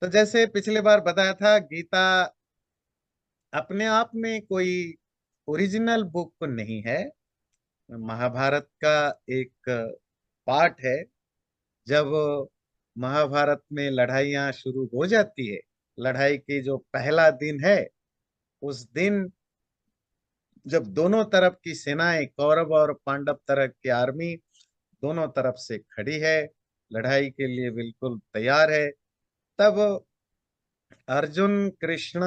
तो जैसे पिछले बार बताया था, गीता अपने आप में कोई ओरिजिनल बुक नहीं है। महाभारत का एक पार्ट है। जब महाभारत में लड़ाइयां शुरू हो जाती है, लड़ाई की जो पहला दिन है, उस दिन जब दोनों तरफ की सेनाएं, कौरव और पांडव तरफ की आर्मी दोनों तरफ से खड़ी है, लड़ाई के लिए बिल्कुल तैयार है, तब अर्जुन कृष्ण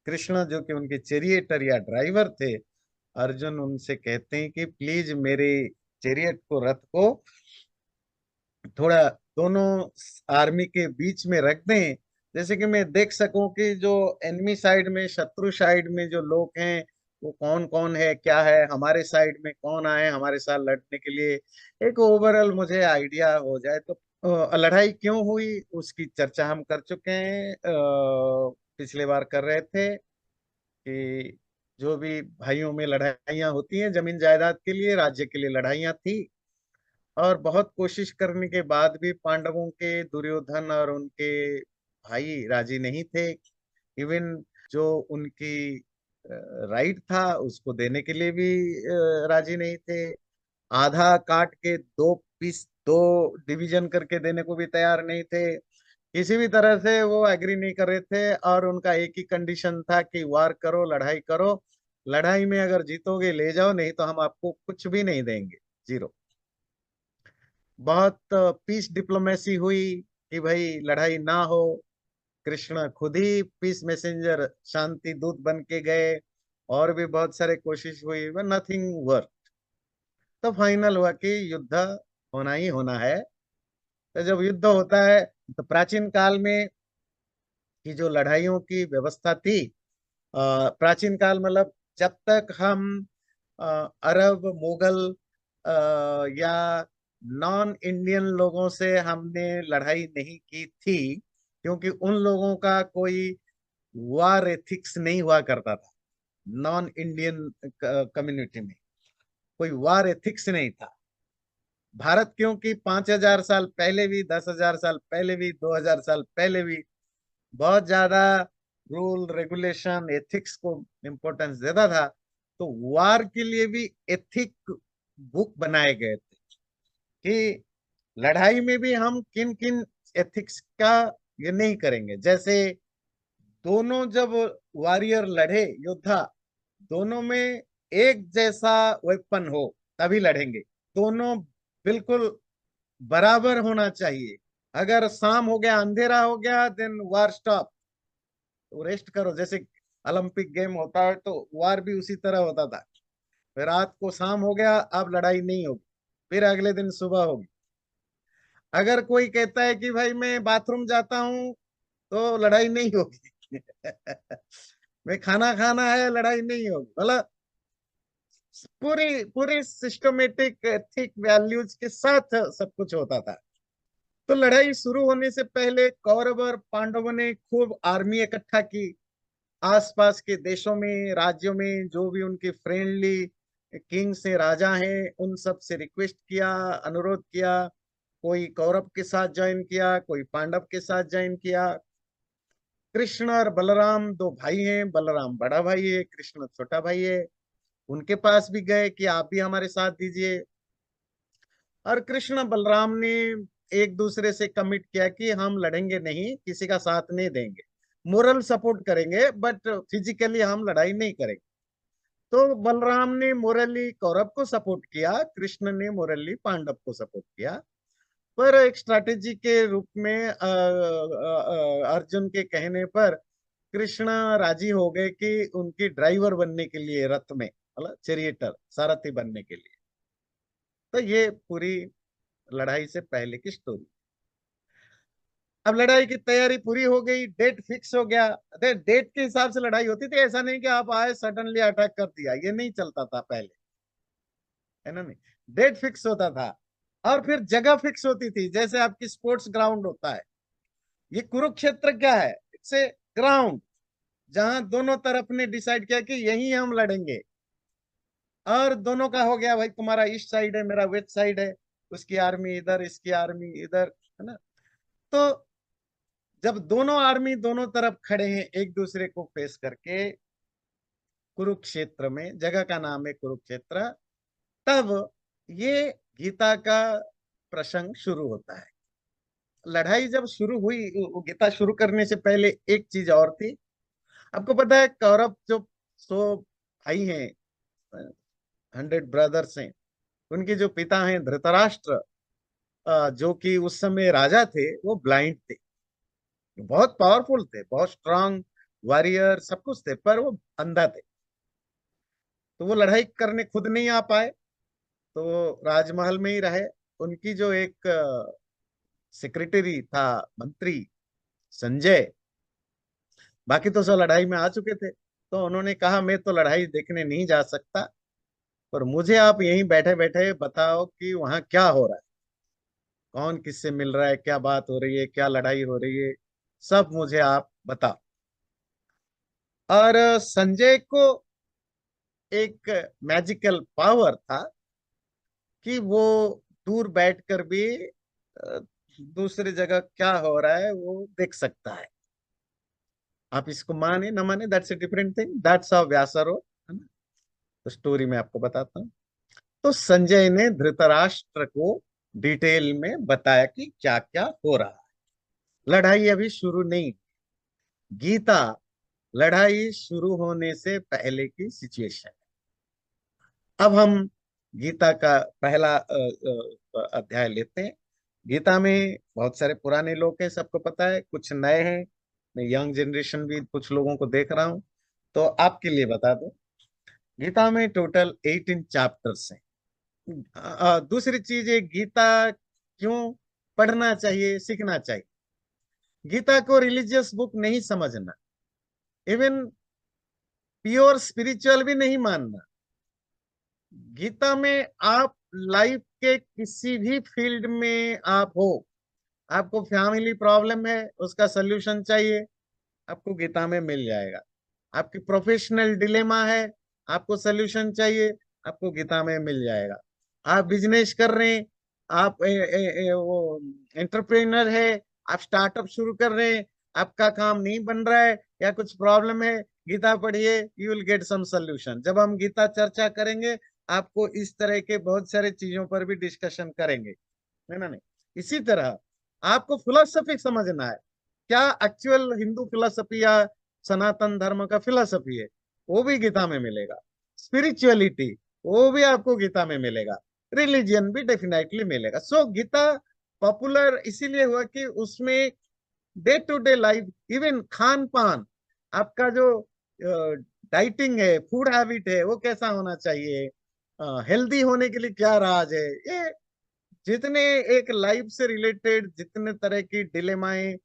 कृष्ण जो कि उनके चेरिएटर या ड्राइवर थे, अर्जुन उनसे कहते हैं कि प्लीज मेरे चेरियट को, रथ को थोड़ा दोनों आर्मी के बीच में रख दें, जैसे कि मैं देख सकूं कि जो एनिमी साइड में, शत्रु साइड में जो लोग हैं वो कौन कौन है, क्या है, हमारे साइड में कौन आए हमारे साथ लड़ने के लिए, एक ओवरऑल मुझे आइडिया हो जाए। तो लड़ाई क्यों हुई उसकी चर्चा हम कर चुके हैं, पिछले बार कर रहे थे कि जो भी भाइयों में लड़ाइयाँ होती हैं जमीन जायदाद के लिए, राज्य के लिए लड़ाइयाँ थी, और बहुत कोशिश करने के बाद भी पांडवों के दुर्योधन और उनके भाई राजी नहीं थे। इवन जो उनकी राइट था उसको देने के लिए भी राजी नहीं थे। आधा काट के दो पीस, दो डिवीजन करके देने को भी तैयार नहीं थे। किसी भी तरह से वो एग्री नहीं कर रहे थे, और उनका एक ही कंडीशन था कि वार करो, लड़ाई करो, लड़ाई में अगर जीतोगे ले जाओ, नहीं तो हम आपको कुछ भी नहीं देंगे, जीरो। बहुत पीस डिप्लोमेसी हुई कि भाई लड़ाई ना हो। कृष्ण खुद ही पीस मैसेंजर, शांति दूत बन के गए, और भी बहुत सारे कोशिश हुई, नथिंग वर्क। तो फाइनल हुआ कि युद्ध होना ही होना है। तो जब युद्ध होता है, तो प्राचीन काल में की जो लड़ाइयों की व्यवस्था थी, प्राचीन काल मतलब जब तक हम अ, अरब, मुगल या नॉन इंडियन लोगों से हमने लड़ाई नहीं की थी, क्योंकि उन लोगों का कोई वार एथिक्स नहीं हुआ करता था। नॉन इंडियन कम्युनिटी में कोई वार एथिक्स नहीं था। भारत क्योंकि 5,000 साल पहले भी, 10,000 साल पहले भी, 2,000 साल पहले भी बहुत ज्यादा रूल रेगुलेशन एथिक्स को इम्पोर्टेंस देता था, तो वार के लिए भी एथिक बुक बनाए गए थे कि लड़ाई में भी हम किन किन एथिक्स का ये नहीं करेंगे। जैसे दोनों जब वॉरियर लड़े, योद्धा, दोनों में एक जैसा वेपन हो तभी लड़ेंगे। दोनों बिल्कुल बराबर होना चाहिए। अगर शाम हो गया, अंधेरा हो गया, देन वार स्टॉप, तो रेस्ट करो। जैसे ओलंपिक गेम होता है तो वार भी उसी तरह होता था। फिर रात को शाम हो गया, अब लड़ाई नहीं होगी, फिर अगले दिन सुबह होगी। अगर कोई कहता है कि भाई मैं बाथरूम जाता हूँ, तो लड़ाई नहीं होगी। मैं खाना खाना है, लड़ाई नहीं होगी, मतलब पूरी पूरी सिस्टमेटिक एथिक वैल्यूज के साथ सब कुछ होता था। तो लड़ाई शुरू होने से पहले कौरव और पांडवों ने खूब आर्मी इकट्ठा की। आसपास के देशों में, राज्यों में जो भी उनके फ्रेंडली किंग से, राजा हैं, उन सब से रिक्वेस्ट किया, अनुरोध किया। कोई कौरव के साथ ज्वाइन किया, कोई पांडव के साथ ज्वाइन किया। कृष्ण और बलराम दो भाई हैं, बलराम बड़ा भाई है, कृष्ण छोटा भाई है। उनके पास भी गए कि आप भी हमारे साथ दीजिए। और कृष्ण बलराम ने एक दूसरे से कमिट किया कि हम लड़ेंगे नहीं, किसी का साथ नहीं देंगे, मोरल सपोर्ट करेंगे बट फिजिकली हम लड़ाई नहीं करेंगे। तो बलराम ने मोरली कौरव को सपोर्ट किया, कृष्ण ने मोरली पांडव को सपोर्ट किया। पर एक स्ट्रैटेजी के रूप में अर्जुन के कहने पर कृष्ण राजी हो गए कि उनकी ड्राइवर बनने के लिए, रथ में मतलब चेरिएटर, सारथी बनने के लिए। तो ये पूरी लड़ाई से पहले की स्टोरी। अब लड़ाई की तैयारी पूरी हो गई, डेट फिक्स हो गया। डेट के हिसाब से लड़ाई होती थी, ऐसा नहीं कि आप आए सडनली अटैक कर दिया, ये नहीं चलता था पहले, है ना, नहीं। डेट फिक्स होता था, और फिर जगह फिक्स होती थी। जैसे आपकी स्पोर्ट्स ग्राउंड होता है, ये कुरुक्षेत्र क्या है, इट्स ए ग्राउंड जहां दोनों तरफ ने डिसाइड किया कि यही हम लड़ेंगे। और दोनों का हो गया, भाई तुम्हारा ईस्ट साइड है, मेरा वेस्ट साइड है, उसकी आर्मी इधर, इसकी आर्मी इधर, है ना। तो जब दोनों आर्मी दोनों तरफ खड़े हैं एक दूसरे को फेस करके कुरुक्षेत्र में, जगह का नाम है कुरुक्षेत्र, तब ये गीता का प्रसंग शुरू होता है। लड़ाई जब शुरू हुई, गीता शुरू करने से पहले एक चीज और थी। आपको पता है कौरव जो 100 भाई हैं, 100 ब्रदर्स हैं, उनके जो पिता हैं धृतराष्ट्र, जो कि उस समय राजा थे, वो ब्लाइंड थे। बहुत पावरफुल थे, बहुत स्ट्रांग वॉरियर, सब कुछ थे, पर वो अंधा थे। तो वो लड़ाई करने खुद नहीं आ पाए, तो राजमहल में ही रहे। उनकी जो एक सेक्रेटरी था, मंत्री संजय, बाकी तो सब लड़ाई में आ चुके थे, तो उन्होंने कहा मैं तो लड़ाई देखने नहीं जा सकता, पर मुझे आप यहीं बैठे बैठे बताओ कि वहां क्या हो रहा है, कौन किससे मिल रहा है, क्या बात हो रही है, क्या लड़ाई हो रही है, सब मुझे आप बताओ। और संजय को एक मैजिकल पावर था कि वो दूर बैठकर भी अ, दूसरी जगह क्या हो रहा है वो देख सकता है। आप इसको माने ना माने, that's a different thing, that's how व्यासर हो, है ना। तो स्टोरी में आपको बताता हूँ। तो संजय ने धृतराष्ट्र को डिटेल में बताया कि क्या क्या हो रहा है। लड़ाई अभी शुरू नहीं, गीता लड़ाई शुरू होने से पहले की सिचुएशन। अब हम गीता का पहला अध्याय लेते हैं। गीता में बहुत सारे पुराने लोग हैं, सबको पता है, कुछ नए हैं। मैं यंग जनरेशन भी कुछ लोगों को देख रहा हूँ, तो आपके लिए बता दूं, गीता में टोटल 18 चैप्टर्स हैं। दूसरी चीज है, गीता क्यों पढ़ना चाहिए, सीखना चाहिए। गीता को रिलीजियस बुक नहीं समझना, इवन प्योर स्पिरिचुअल भी नहीं मानना। गीता में आप लाइफ के किसी भी फील्ड में आप हो, आपको फैमिली प्रॉब्लम है उसका सल्यूशन चाहिए, आपको गीता में मिल जाएगा। आपकी प्रोफेशनल डिलेमा है, आपको सल्यूशन चाहिए, आपको गीता में मिल जाएगा। आप बिजनेस कर रहे हैं, आप वो एंटरप्रेनर है, आप स्टार्टअप शुरू कर रहे हैं, आपका काम नहीं बन रहा है या कुछ प्रॉब्लम है, गीता पढ़िए, you will get some solution. जब हम गीता चर्चा करेंगे, आपको इस तरह के बहुत सारे चीजों पर भी डिस्कशन करेंगे, है ना। नहीं, इसी तरह आपको फिलोसफी समझना है, क्या एक्चुअल हिंदू फिलोसफी या सनातन धर्म का फिलोसफी है, वो भी गीता में मिलेगा। स्पिरिचुअलिटी, वो भी आपको गीता में मिलेगा। रिलीजियन भी डेफिनेटली मिलेगा। सो गीता पॉपुलर इसीलिए हुआ कि उसमें day to day life, even खान पान, आपका जो डाइटिंग है, फूड हैबिट है, वो कैसा होना चाहिए, हेल्दी होने के लिए क्या राज है, ये जितने एक लाइफ से रिलेटेड जितने तरह की डिलेमाएं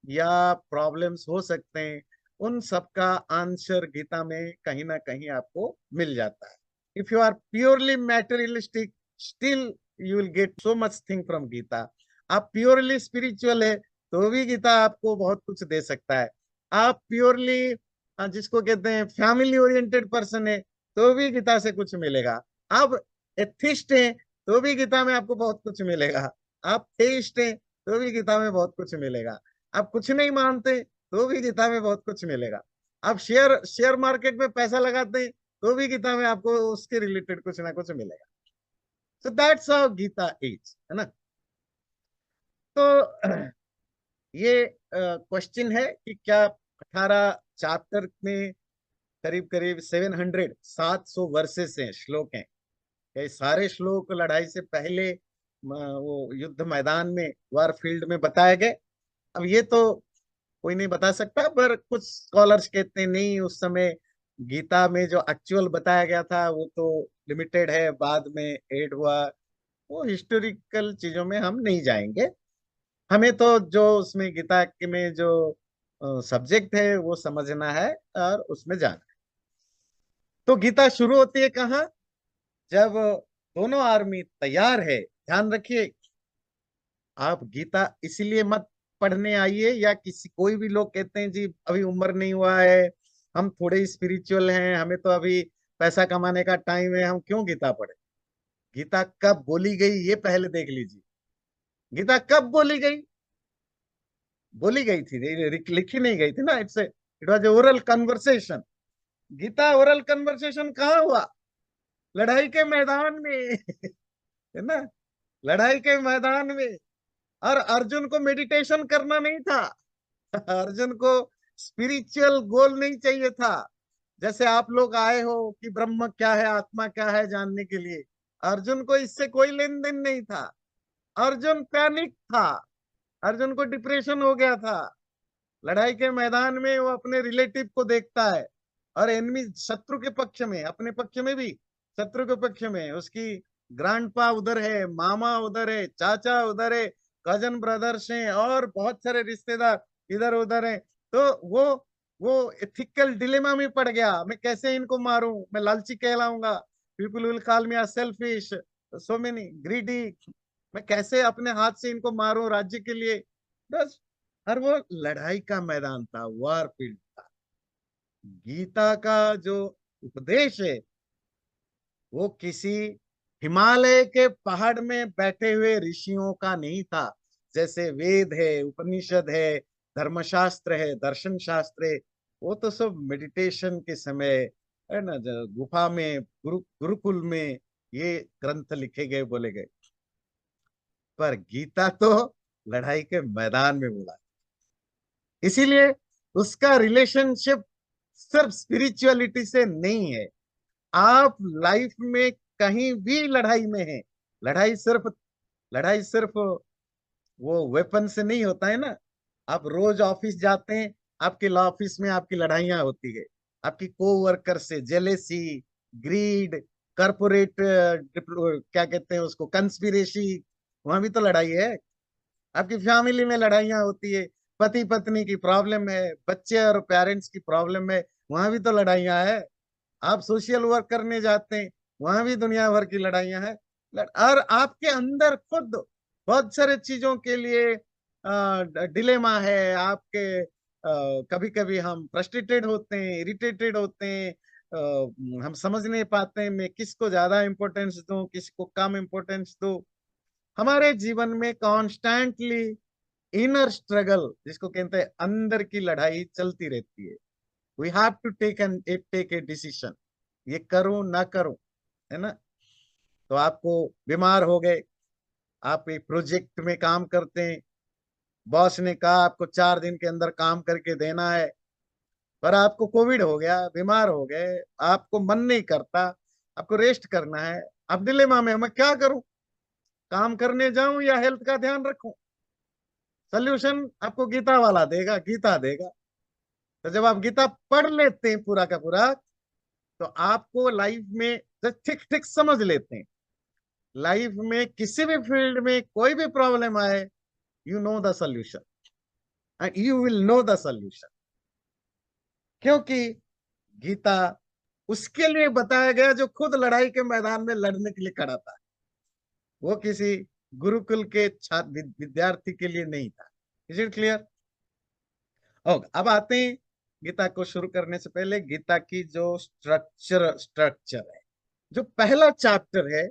या प्रॉब्लम्स हो सकते हैं, उन सब का आंसर गीता में कहीं ना कहीं आपको मिल जाता है। If you are purely materialistic, still you will get so much thing from Gita. आप प्योरली स्पिरिचुअल है, तो भी गीता आपको बहुत कुछ दे सकता है। आप प्योरली जिसको कहते हैं फैमिली ओरिएंटेड पर्सन है, तो भी गीता से कुछ मिलेगा। आप एथिस्ट हैं, तो भी गीता में आपको बहुत कुछ मिलेगा। आप थेइस्ट हैं, तो भी गीता में बहुत कुछ मिलेगा। आप कुछ नहीं मानते, तो भी गीता में बहुत कुछ मिलेगा। आप शेयर शेयर मार्केट में पैसा लगाते हैं, तो भी गीता में आपको उसके रिलेटेड कुछ ना कुछ मिलेगा। So that's how Gita is, है ना। तो ये क्वेश्चन है कि क्या 18 चैप्टर में करीब करीब 700 वर्सेस हैं, श्लोक हैं, ये सारे श्लोक लड़ाई से पहले वो युद्ध मैदान में, वार फील्ड में बताए गए। अब ये तो कोई नहीं बता सकता, पर कुछ स्कॉलर्स कहते हैं नहीं, उस समय गीता में जो एक्चुअल बताया गया था वो तो लिमिटेड है, बाद में ऐड हुआ। वो हिस्टोरिकल चीजों में हम नहीं जाएंगे, हमें तो जो उसमें गीता के में जो सब्जेक्ट है वो समझना है और उसमें जाना है। तो गीता शुरू होती है कहाँ, जब दोनों आर्मी तैयार है। ध्यान रखिए, आप गीता इसीलिए मत पढ़ने आइए, या किसी कोई भी लोग कहते हैं जी अभी उम्र नहीं हुआ है, हम थोड़े स्पिरिचुअल हैं, हमें तो अभी पैसा कमाने का टाइम है, हम क्यों गीता पढ़े। गीता कब बोली गई ये पहले देख लीजिए। गीता कब बोली गई, बोली गई थी, लिखी नहीं गई थी ना, it was a oral conversation. Gita oral conversation कहाँ हुआ? लड़ाई के मैदान में है ना, लड़ाई के मैदान में। और अर्जुन को मेडिटेशन करना नहीं था, अर्जुन को स्पिरिचुअल गोल नहीं चाहिए था। जैसे आप लोग आए हो कि ब्रह्म क्या है, आत्मा क्या है जानने के लिए, अर्जुन को इससे कोई लेन देन नहीं था। अर्जुन पैनिक था, अर्जुन को डिप्रेशन हो गया था। लड़ाई के मैदान में वो अपने रिलेटिव को देखता है, और एनिमी शत्रु के पक्ष में, अपने पक्ष में भी, शत्रु के पक्ष में उसकी ग्रैंडपा उधर है, मामा उधर है, चाचा उधर है, कजन ब्रदर्स हैं, और बहुत सारे रिश्तेदार इधर उधर हैं। तो वो एथिकल डिलेमा में पड़ गया, मैं कैसे इनको मारूं, मैं लालची कहलाऊंगा, people will call me selfish, so many greedy, मैं कैसे अपने हाथ से इनको मारूं राज्य के लिए, बस। और वो लड़ाई का मैदान था, वार फील्ड था। गीता का जो उपदेश है वो किसी हिमालय के पहाड़ में बैठे हुए ऋषियों का नहीं था। जैसे वेद है, उपनिषद है, धर्मशास्त्र है, दर्शन शास्त्र है, वो तो सब मेडिटेशन के समय है ना, जो गुफा में, गुरुकुल में ये ग्रंथ लिखे गए, बोले गए। पर गीता तो लड़ाई के मैदान में बोला। इसीलिए उसका रिलेशनशिप सिर्फ स्पिरिचुअलिटी से नहीं है। आप लाइफ में कहीं भी लड़ाई में है, लड़ाई सिर्फ वो वेपन से नहीं होता है ना। आप रोज ऑफिस जाते हैं, आपके ऑफिस में आपकी लड़ाइयां होती है, आपकी को वर्कर से, जेलेसी, ग्रीड, कॉर्पोरेट क्या कहते हैं उसको, कंस्पिरेसी, वहां भी तो लड़ाई है। आपकी फैमिली में लड़ाइयाँ होती है, पति पत्नी की प्रॉब्लम है, बच्चे और पेरेंट्स की प्रॉब्लम है, वहां भी तो लड़ाइयाँ है। आप सोशल वर्क करने जाते हैं, वहां भी दुनिया भर की लड़ाइयाँ हैं। और आपके अंदर खुद बहुत सारे चीजों के लिए डिलेमा है आपके। कभी कभी हम फ्रस्ट्रेटेड होते हैं, इरिटेटेड होते हैं, हम समझ नहीं पाते हैं मैं किसको ज्यादा इंपॉर्टेंस दूं, किसको कम इंपॉर्टेंस दूं। हमारे जीवन में कॉन्स्टेंटली इनर स्ट्रगल, जिसको कहते हैं अंदर की लड़ाई, चलती रहती है। We have to take a decision, ये करूं ना करूं, है ना। तो आपको बीमार हो गए, आप एक प्रोजेक्ट में काम करते हैं, बॉस ने कहा आपको 4 दिन के अंदर काम करके देना है, पर आपको कोविड हो गया, बीमार हो गए, आपको मन नहीं करता, आपको रेस्ट करना है। आप डिलेमा में, मैं क्या करूं, काम करने जाऊं या हेल्थ का ध्यान रखूं? सोल्यूशन आपको गीता वाला देगा, गीता देगा। तो जब आप गीता पढ़ लेते हैं पूरा का पूरा, तो आपको लाइफ में जब ठीक ठीक समझ लेते हैं, लाइफ में किसी भी फील्ड में कोई भी प्रॉब्लम आए, you know the solution, and you will know the solution. क्योंकि गीता उसके लिए बताया गया जो खुद लड़ाई के मैदान में लड़ने के लिए खड़ा था। वो किसी गुरुकुल के छात्र विद्यार्थी के लिए नहीं था। Is it clear? ओके, अब आते हैं गीता को शुरू करने से पहले गीता की जो स्ट्रक्चर है। जो पहला चैप्टर है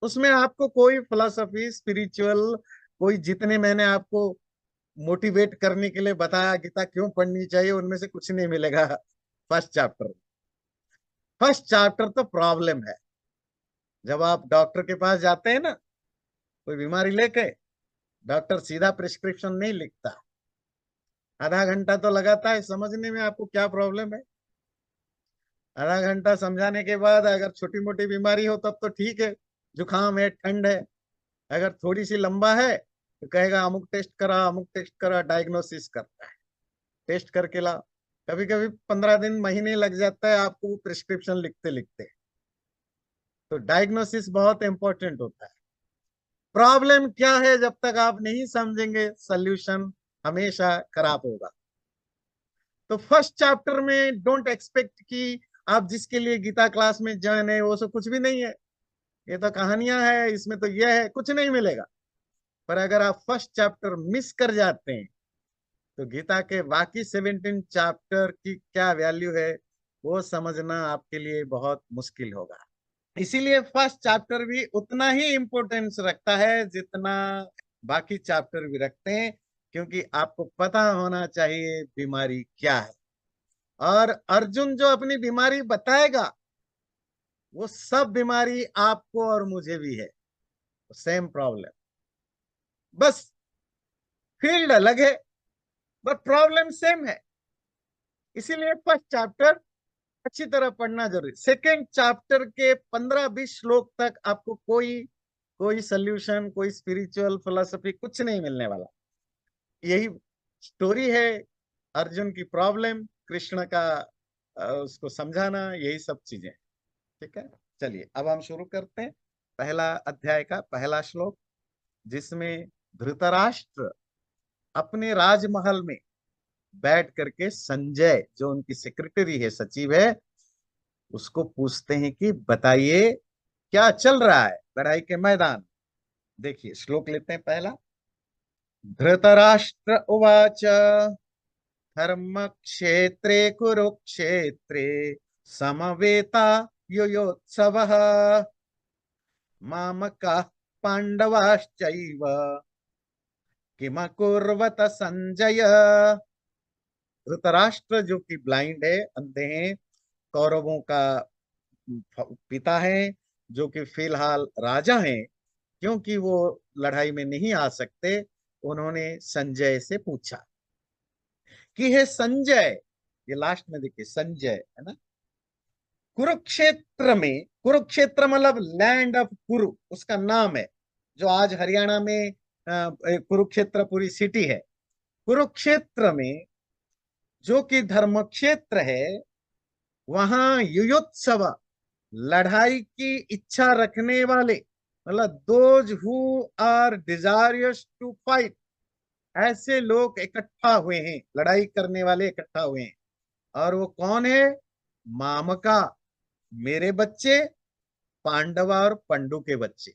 उसमें आपको कोई फिलोसफी, स्पिरिचुअल, कोई, जितने मैंने आपको मोटिवेट करने के लिए बताया गीता क्यों पढ़नी चाहिए, उनमें से कुछ नहीं मिलेगा फर्स्ट चैप्टर। फर्स्ट चैप्टर तो प्रॉब्लम है। जब आप डॉक्टर के पास जाते हैं ना, कोई बीमारी लेके, डॉक्टर सीधा प्रिस्क्रिप्शन नहीं लिखता, आधा घंटा तो लगाता है समझने में आपको क्या प्रॉब्लम है। आधा घंटा समझाने के बाद अगर छोटी मोटी बीमारी हो तब तो ठीक है, जुकाम है, ठंड है। अगर थोड़ी सी लंबा है तो कहेगा अमुक टेस्ट करा, अमुक टेस्ट करा, डायग्नोसिस करता है, टेस्ट करके ला। कभी कभी 15 दिन, महीने लग जाता है आपको प्रिस्क्रिप्शन लिखते लिखते। तो डायग्नोसिस बहुत इंपॉर्टेंट होता है। प्रॉब्लम क्या है जब तक आप नहीं समझेंगे, सोल्यूशन हमेशा खराब होगा। तो फर्स्ट चैप्टर में डोंट एक्सपेक्ट कि आप जिसके लिए गीता क्लास में ज्वाइन है वो सब कुछ भी नहीं है, ये तो कहानियां है, इसमें तो यह है, कुछ नहीं मिलेगा। पर अगर आप फर्स्ट चैप्टर मिस कर जाते हैं तो गीता के बाकी 17 चैप्टर की क्या वैल्यू है वो समझना आपके लिए बहुत मुश्किल होगा। इसीलिए फर्स्ट चैप्टर भी उतना ही इम्पोर्टेंस रखता है जितना बाकी चैप्टर भी रखते हैं। क्योंकि आपको पता होना चाहिए बीमारी क्या है। और अर्जुन जो अपनी बीमारी बताएगा, वो सब बीमारी आपको और मुझे भी है, सेम प्रॉब्लम। बस फील्ड अलग है, बट प्रॉब्लम सेम है। इसीलिए फर्स्ट चैप्टर अच्छी तरह पढ़ना जरूरी। सेकेंड चैप्टर के 15-20 श्लोक तक आपको कोई कोई सोल्यूशन, कोई स्पिरिचुअल फिलोसफी कुछ नहीं मिलने वाला। यही स्टोरी है, अर्जुन की प्रॉब्लम, कृष्ण का उसको समझाना, यही सब चीजें। ठीक है, चलिए अब हम शुरू करते हैं पहला अध्याय का पहला श्लोक, जिसमें धृतराष्ट्र अपने राजमहल में बैठ करके संजय, जो उनकी सेक्रेटरी है, सचिव है, उसको पूछते हैं कि बताइए क्या चल रहा है लड़ाई के मैदान। देखिए श्लोक लेते हैं पहला। धृतराष्ट्र उवाच धर्म क्षेत्रे कुरुक्षेत्रे समवेता युयोत्सवः मामकाः पांडवाश्चैव किमकुर्वत संजय। धृतराष्ट्र जो कि ब्लाइंड है, अंधे हैं, कौरवों का पिता है, जो कि फिलहाल राजा हैं, क्योंकि वो लड़ाई में नहीं आ सकते, उन्होंने संजय से पूछा कि हे संजय, ये लास्ट में देखिए संजय है ना, कुरुक्षेत्र में, कुरुक्षेत्र मतलब लैंड ऑफ कुरु उसका नाम है, जो आज हरियाणा में कुरुक्षेत्र पूरी सिटी है। कुरुक्षेत्र में जो कि धर्म क्षेत्र है, वहां युयोत्सव, लड़ाई की इच्छा रखने वाले, मतलब those who are desires to fight, ऐसे लोग इकट्ठा हुए हैं, लड़ाई करने वाले इकट्ठा हुए हैं। और वो कौन है? मामका, मेरे बच्चे, पांडवा और पंडु के बच्चे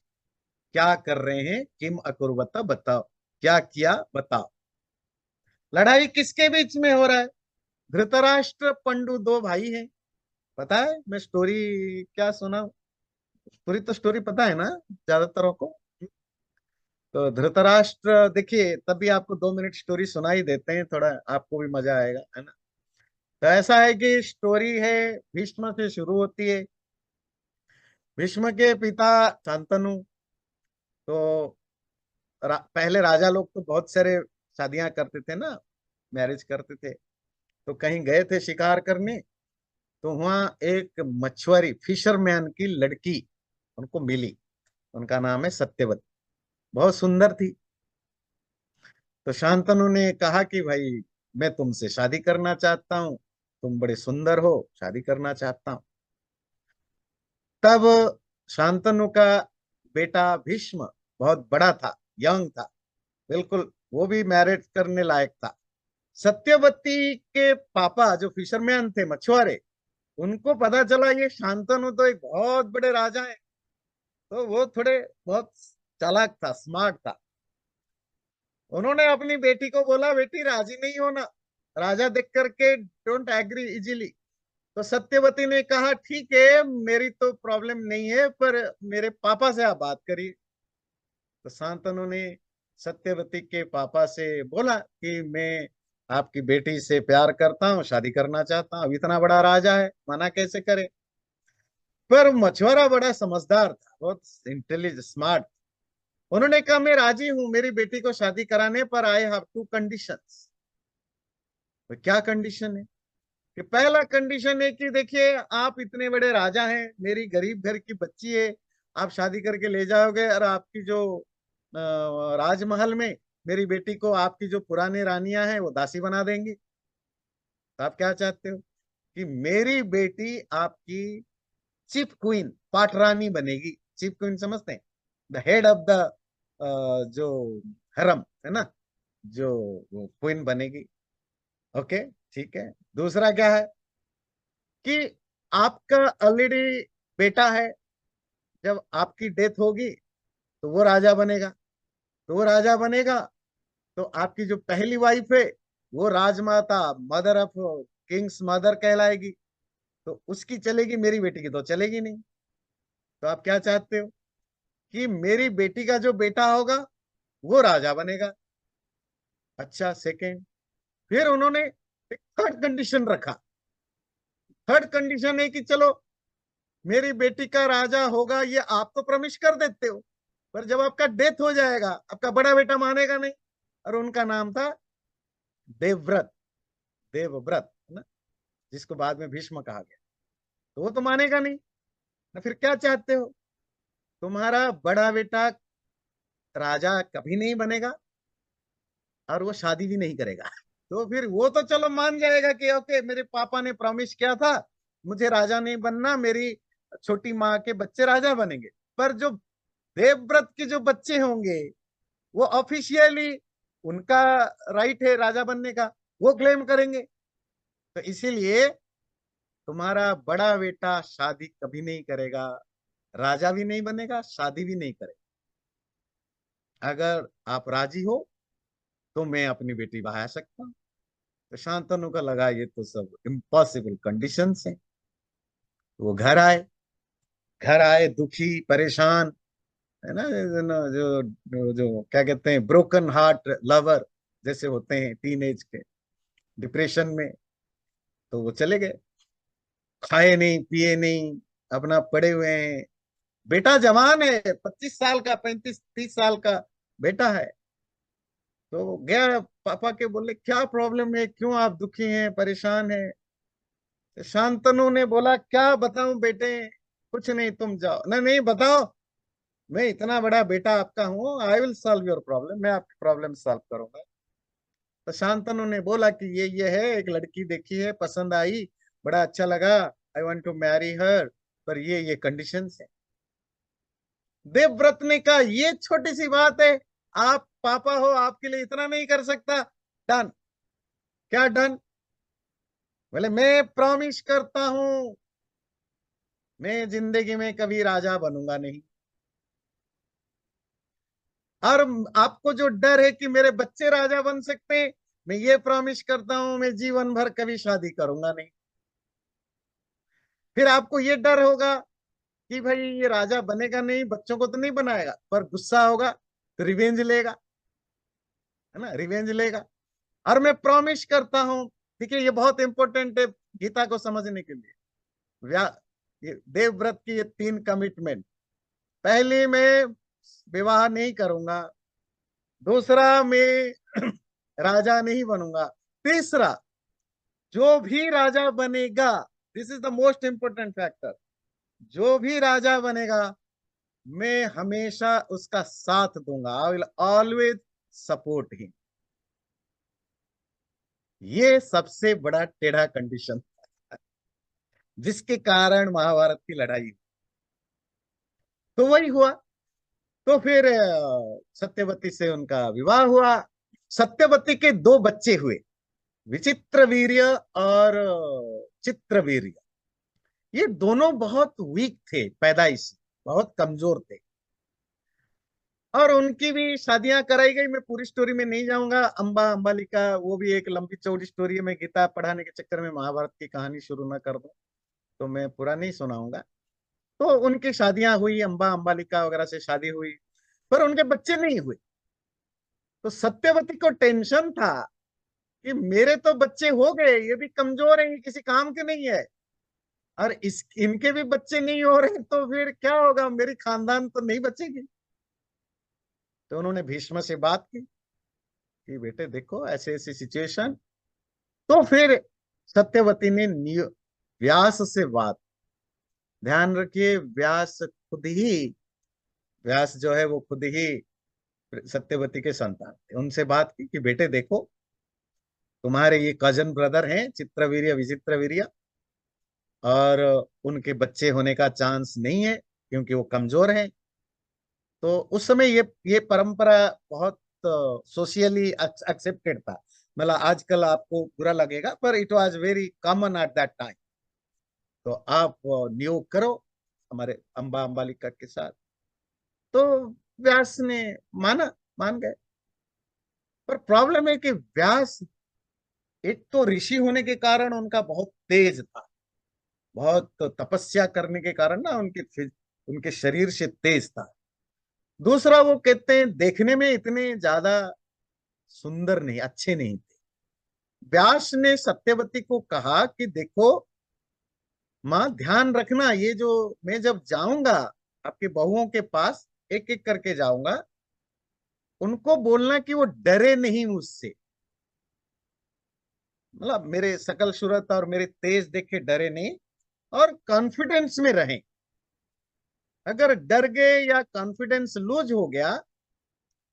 क्या कर रहे हैं? किम अकुर्वता, बताओ क्या किया, बताओ। लड़ाई किसके बीच में हो रहा है? धृतराष्ट्र पंडु दो भाई हैं। पता है मैं स्टोरी क्या सुना? स्टोरी पता है ना ज्यादातर को। तो धृतराष्ट्र, देखिए तभी आपको 2 मिनट स्टोरी सुना ही देते हैं, थोड़ा आपको भी मजा आएगा, है ना। तो ऐसा है कि स्टोरी है, भीष्म से शुरू होती है। भीष्म के पिता शांतनु, तो पहले राजा लोग तो बहुत सारे शादियां करते थे ना, मैरिज करते थे। तो कहीं गए थे शिकार करने, तो वहां एक मछुआरी फिशरमैन की लड़की उनको मिली। उनका नाम है सत्यवती, बहुत सुंदर थी। तो शांतनु ने कहा कि भाई मैं तुमसे शादी करना चाहता हूँ, तुम बड़े सुंदर हो, शादी करना चाहता हूँ। तब शांतनु का बेटा भीष्म बहुत बड़ा था, यंग था, बिल्कुल वो भी मैरिज करने लायक था। सत्यवती के पापा जो फिशरमैन थे, मछुआरे, उनको पता चला ये शांतनु तो एक बहुत बड़े राजा है, तो वो थोड़े बहुत चालाक था, स्मार्ट था। उन्होंने अपनी बेटी को बोला, बेटी राजी नहीं होना, राजा देख करके डोंट एग्री इजीली। तो सत्यवती ने कहा ठीक है, मेरी तो प्रॉब्लम नहीं है, पर मेरे पापा से आप बात करिए। तो शांतनु ने सत्यवती के पापा से बोला कि मैं आपकी बेटी से प्यार करता हूँ, शादी करना चाहता हूँ। अब इतना बड़ा राजा है, मना कैसे करे? पर मछुआरा बड़ा समझदार था, बहुत इंटेलिजेंट, स्मार्ट। उन्होंने कहा मैं राजी हूं मेरी बेटी को शादी कराने, पर आई हैव 2 कंडीशंस। तो क्या कंडीशन है? कि पहला कंडीशन है कि देखिए आप इतने बड़े राजा हैं, मेरी गरीब घर की बच्ची है, आप शादी करके ले जाओगे और आपकी जो राजमहल में मेरी बेटी को आपकी जो पुरानी रानियां हैं वो दासी बना देंगी। तो आप क्या चाहते हो? कि मेरी बेटी आपकी चीफ क्वीन, पाटरानी बनेगी। चीफ क्वीन समझते हैं? द हेड ऑफ द जो हरम है ना, जो वो क्वीन बनेगी। ओके, ठीक है। दूसरा क्या है? कि आपका ऑलरेडी बेटा है, जब आपकी डेथ होगी तो वो राजा बनेगा। तो वो राजा बनेगा तो आपकी जो पहली वाइफ है वो राजमाता, मदर ऑफ किंग्स मदर कहलाएगी। तो उसकी चलेगी, मेरी बेटी की तो चलेगी नहीं। तो आप क्या चाहते हो? कि मेरी बेटी का जो बेटा होगा वो राजा बनेगा। अच्छा, सेकेंड। फिर उन्होंने एक थर्ड कंडीशन रखा। थर्ड कंडीशन है कि चलो मेरी बेटी का राजा होगा, ये आप तो प्रॉमिस कर देते हो, पर जब आपका डेथ हो जाएगा आपका बड़ा बेटा मानेगा नहीं। और उनका नाम था देवव्रत। देवव्रत है ना, जिसको बाद में भीष्म कहा गया। तो वो तो मानेगा नहीं ना। फिर क्या चाहते हो? तुम्हारा बड़ा बेटा राजा कभी नहीं बनेगा और वो शादी भी नहीं करेगा। तो फिर वो तो चलो मान जाएगा कि ओके, मेरे पापा ने प्रॉमिस किया था मुझे राजा नहीं बनना, मेरी छोटी माँ के बच्चे राजा बनेंगे। पर जो देवव्रत के जो बच्चे होंगे वो ऑफिशियली, उनका राइट है राजा बनने का, वो क्लेम करेंगे। तो इसीलिए तुम्हारा बड़ा बेटा शादी कभी नहीं करेगा, राजा भी नहीं बनेगा, शादी भी नहीं करेगा। अगर आप राजी हो तो मैं अपनी बेटी बहा सकता हूँ। तो शांतनु का लगा ये तो सब इम्पॉसिबल कंडीशंस हैं। वो घर आए दुखी परेशान, है ना, जो जो क्या कहते हैं, ब्रोकन हार्ट लवर जैसे होते हैं टीन एज के, डिप्रेशन में। तो वो चले गए, खाए नहीं पिए नहीं, अपना पड़े हुए हैं। बेटा जवान है, 25 साल का, 35-30 साल का बेटा है। तो गया पापा के, बोले क्या प्रॉब्लम है, क्यों आप दुखी हैं परेशान हैं? तो शांतनु ने बोला क्या बताऊं बेटे, कुछ नहीं, तुम जाओ। नहीं नहीं बताओ, मैं इतना बड़ा बेटा आपका हूँ, I will solve your problem, मैं आपकी प्रॉब्लम सॉल्व करूंगा। तो शांतनु ने बोला कि ये है, एक लड़की देखी है, पसंद आई, बड़ा अच्छा लगा, I want to marry her, पर ये कंडीशंस है। देवव्रत ने कहा ये छोटी सी बात है, आप पापा हो, आपके लिए इतना नहीं कर सकता? डन। क्या डन? बोले मैं प्रॉमिस करता हूं मैं जिंदगी में कभी राजा बनूंगा नहीं। और आपको जो डर है कि मेरे बच्चे राजा बन सकते हैं, मैं ये प्रॉमिस करता हूं मैं जीवन भर कभी शादी करूंगा नहीं। फिर आपको ये डर होगा कि भाई ये राजा बनेगा नहीं, बच्चों को तो नहीं बनाएगा, पर गुस्सा होगा तो रिवेंज लेगा, है ना, रिवेंज लेगा। और मैं प्रॉमिस करता हूं, देखिए ये बहुत इंपॉर्टेंट है गीता को समझने के लिए। व्या ये देवव्रत की ये 3 कमिटमेंट। पहली, मैं विवाह नहीं करूंगा। दूसरा, मैं राजा नहीं बनूंगा। तीसरा, जो भी राजा बनेगा, this is the most important factor, जो भी राजा बनेगा मैं हमेशा उसका साथ दूंगा, I will always support him. ये सबसे बड़ा टेढ़ा कंडीशन जिसके कारण महाभारत की लड़ाई हुई। तो वही हुआ। तो फिर सत्यवती से उनका विवाह हुआ। सत्यवती के 2 बच्चे हुए, विचित्रवीर्य और चित्रवीर्य। ये दोनों बहुत वीक थे पैदाइश, बहुत कमजोर थे। और उनकी भी शादियां कराई गई। मैं पूरी स्टोरी में नहीं जाऊंगा, अंबा अंबालिका वो भी एक लंबी चौड़ी स्टोरी है। मैं गीता पढ़ाने के चक्कर में महाभारत की कहानी शुरू ना कर दूं तो मैं पूरा नहीं सुनाऊंगा। तो उनकी शादियां हुई, अंबा अंबालिका वगैरह से शादी हुई, पर उनके बच्चे नहीं हुए। तो सत्यवती को टेंशन था कि मेरे तो बच्चे हो गए, ये भी कमजोर है, ये किसी काम के नहीं है, और इनके भी बच्चे नहीं हो रहे, तो फिर क्या होगा, मेरी खानदान तो नहीं बचेगी। तो उन्होंने भीष्म से बात की कि बेटे देखो ऐसे ऐसी सिचुएशन। तो फिर सत्यवती ने व्यास से बात, ध्यान रखिए व्यास खुद ही, व्यास जो है वो खुद ही सत्यवती के संतान थे, उनसे बात की कि बेटे देखो, तुम्हारे ये कजन ब्रदर हैं चित्रवीर्य विचित्रवीर्य, और उनके बच्चे होने का चांस नहीं है क्योंकि वो कमजोर हैं। तो उस समय ये परंपरा बहुत सोशियली एक्सेप्टेड था। मतलब आजकल आपको बुरा लगेगा, पर it was very common at that time. तो आप नियोग करो हमारे अंबा अंबालिका के साथ। तो व्यास ने माना, मान गए। पर प्रॉब्लम है कि व्यास, एक तो ऋषि होने के कारण उनका बहुत तेज था, बहुत तपस्या करने के कारण ना उनके शरीर से तेज था। दूसरा, वो कहते हैं देखने में इतने ज्यादा सुंदर नहीं, अच्छे नहीं थे। व्यास ने सत्यवती को कहा कि देखो माँ, ध्यान रखना, ये जो मैं जब जाऊंगा आपकी बहुओं के पास, एक एक करके जाऊंगा, उनको बोलना कि वो डरे नहीं मुझसे, मतलब मेरे शकल सूरत और मेरे तेज देख के डरे नहीं, और कॉन्फिडेंस में रहें। अगर डर गए या कॉन्फिडेंस लूज हो गया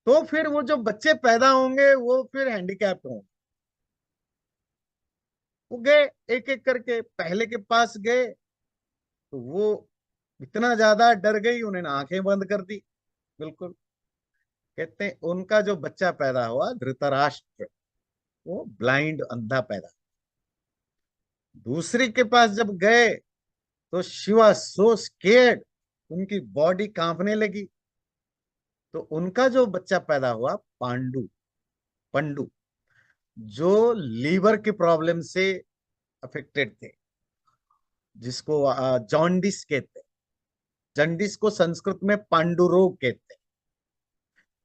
तो फिर वो जो बच्चे पैदा होंगे वो फिर हैंडीकैप्ड होंगे। वो गए, एक एक करके पहले के पास गए, तो वो इतना ज्यादा डर गई, उन्होंने आंखें बंद कर दी बिल्कुल। कहते हैं उनका जो बच्चा पैदा हुआ धृतराष्ट्र, वो ब्लाइंड, अंधा पैदा। दूसरी के पास जब गए तो शी वाज सो स्केर्ड, उनकी बॉडी कांपने लगी। तो उनका जो बच्चा पैदा हुआ पांडु, पंडु, जो लीवर की प्रॉब्लम से अफेक्टेड थे, जिसको जॉन्डिस कहते हैं। जॉन्डिस को संस्कृत में पांडु रोग कहते हैं।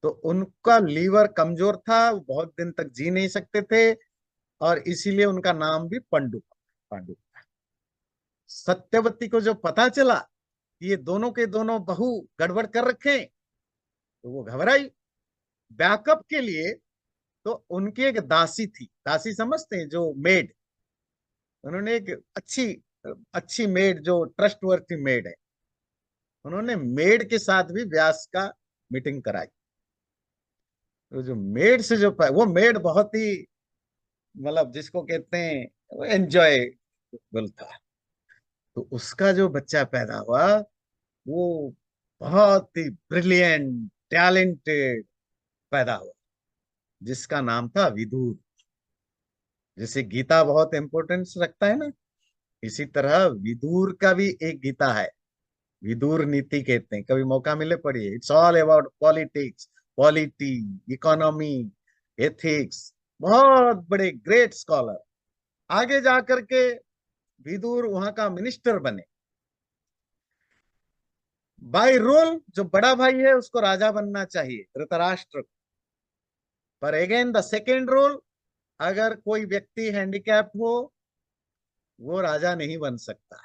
तो उनका लीवर कमजोर था, वो बहुत दिन तक जी नहीं सकते थे, और इसीलिए उनका नाम भी पंडु, पांडु। सत्यवती को जो पता चला कि ये दोनों के दोनों बहू गड़बड़ कर रखे, तो वो घबराई। बैकअप के लिए तो उनकी एक दासी थी, दासी समझते हैं, जो मेड, उन्होंने एक अच्छी अच्छी मेड, जो ट्रस्ट वर्थी मेड है, उन्होंने मेड के साथ भी व्यास का मीटिंग कराई। तो जो मेड से जो वो मेड बहुत ही, मतलब जिसको कहते हैं एंजॉय था। तो उसका जो बच्चा पैदा हुआ वो बहुत ही ब्रिलियंट, टैलेंटेड पैदा हुआ, जिसका नाम था विदुर। जैसे गीता बहुत इंपॉर्टेंस रखता है ना, इसी तरह विदुर का भी एक गीता है, विदुर नीति कहते हैं, कभी मौका मिले पढ़िए। It's all about politics, polity, economy, ethics. बहुत बड़े ग्रेट स्कॉलर। आगे जाकर के विदुर वहां का मिनिस्टर बने। बाय रूल जो बड़ा भाई है उसको राजा बनना चाहिए, धृतराष्ट्र को। पर अगेन द सेकेंड रूल, अगर कोई व्यक्ति हैंडीकैप हो वो राजा नहीं बन सकता।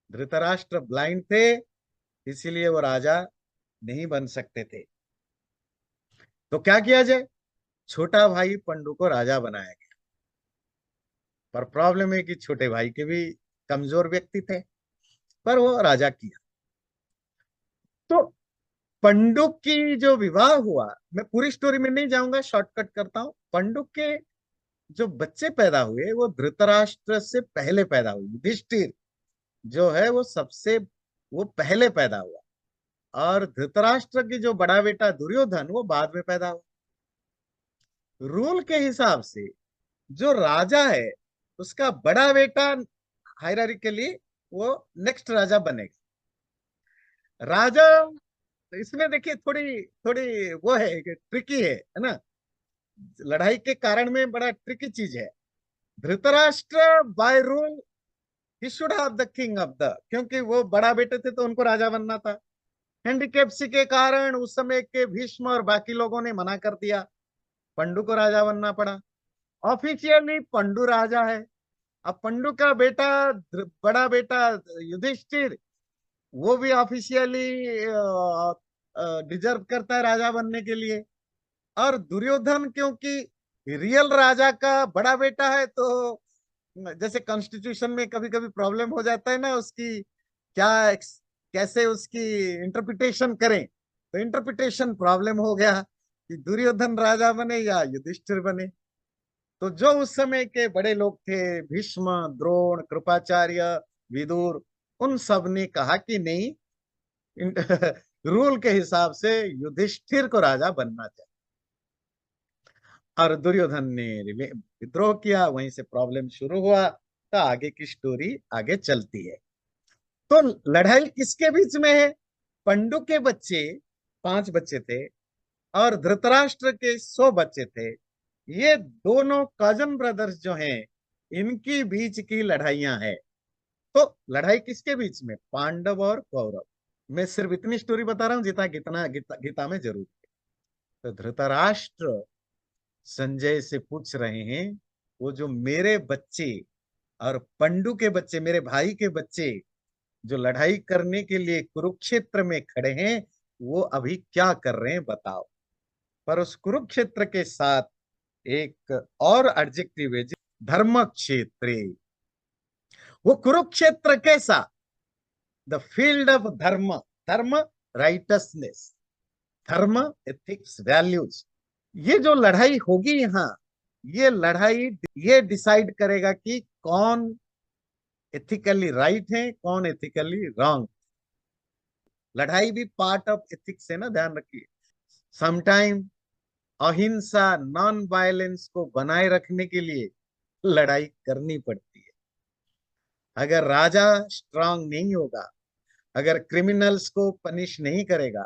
धृतराष्ट्र ब्लाइंड थे, इसीलिए वो राजा नहीं बन सकते थे। तो क्या किया जाए, छोटा भाई पंडु को राजा बनाया गया। पर प्रॉब्लम है कि छोटे भाई के भी कमजोर व्यक्ति थे, पर वो राजा किया। तो पंडु की जो विवाह हुआ, मैं पूरी स्टोरी में नहीं जाऊंगा, शॉर्टकट करता हूं। पंडु के जो बच्चे पैदा हुए वो धृतराष्ट्र से पहले पैदा हुए। युधिष्ठिर जो है वो सबसे, वो पहले पैदा हुआ, और धृतराष्ट्र की जो बड़ा बेटा दुर्योधन वो बाद में पैदा हुआ। रूल के हिसाब से जो राजा है उसका बड़ा बेटा हायरार्किकली वो नेक्स्ट राजा बनेगा। राजा, इसमें देखिए थोड़ी थोड़ी वो है, ट्रिकी है ना, लड़ाई के कारण में बड़ा ट्रिकी चीज है। Dhritarashtra by rule he should have the king of the, क्योंकि वो बड़ा बेटे थे तो उनको राजा बनना था। हैंडीकेप्सी के कारण उस समय के भीष्म और बाकी लोगों ने मना कर दिया, पंडु को राजा बनना पड़ा। ऑफिशियली पंडु राजा है। अब पंडु का बेटा, बड़ा बेटा युधिष्ठिर, वो भी ऑफिशियली डिजर्व करता है राजा बनने के लिए। और दुर्योधन क्योंकि रियल राजा का बड़ा बेटा है, तो जैसे कॉन्स्टिट्यूशन में कभी कभी प्रॉब्लम हो जाता है ना, उसकी क्या कैसे उसकी इंटरप्रिटेशन करें, तो इंटरप्रिटेशन प्रॉब्लम हो गया कि दुर्योधन राजा बने या युधिष्ठिर बने। तो जो उस समय के बड़े लोग थे, भीष्म, द्रोण, कृपाचार्य, विदुर, उन सब ने कहा कि नहीं, रूल के हिसाब से युधिष्ठिर को राजा बनना चाहिए। और दुर्योधन ने विद्रोह किया, वहीं से प्रॉब्लम शुरू हुआ। तो आगे की स्टोरी आगे चलती है। तो लड़ाई किसके बीच में है, पंडु के बच्चे 5 बच्चे थे और धृतराष्ट्र के 100 बच्चे थे। ये दोनों कजन ब्रदर्स जो हैं, इनकी बीच की लड़ाइयां हैं। तो लड़ाई किसके बीच में, पांडव और कौरव। मैं सिर्फ इतनी स्टोरी बता रहा हूं जितना गीता में जरूर है। तो धृतराष्ट्र संजय से पूछ रहे हैं, वो जो मेरे बच्चे और पंडु के बच्चे, मेरे भाई के बच्चे जो लड़ाई करने के लिए कुरुक्षेत्र में खड़े हैं, वो अभी क्या कर रहे हैं बताओ। पर उस कुरुक्षेत्र के साथ एक और एडजेक्टिव है, धर्म क्षेत्रे। वो कुरुक्षेत्र कैसा? द फील्ड ऑफ धर्म। धर्म, राइटसनेस, धर्म, एथिक्स, वैल्यूज। ये जो लड़ाई होगी यहाँ, ये लड़ाई ये डिसाइड करेगा कि कौन एथिकली राइट है, कौन एथिकली रॉन्ग। लड़ाई भी पार्ट ऑफ एथिक्स है ना, ध्यान रखिए। समटाइम अहिंसा, नॉन वायलेंस को बनाए रखने के लिए लड़ाई करनी पड़ती है। अगर राजा स्ट्रांग नहीं होगा, अगर क्रिमिनल्स को पनिश नहीं करेगा,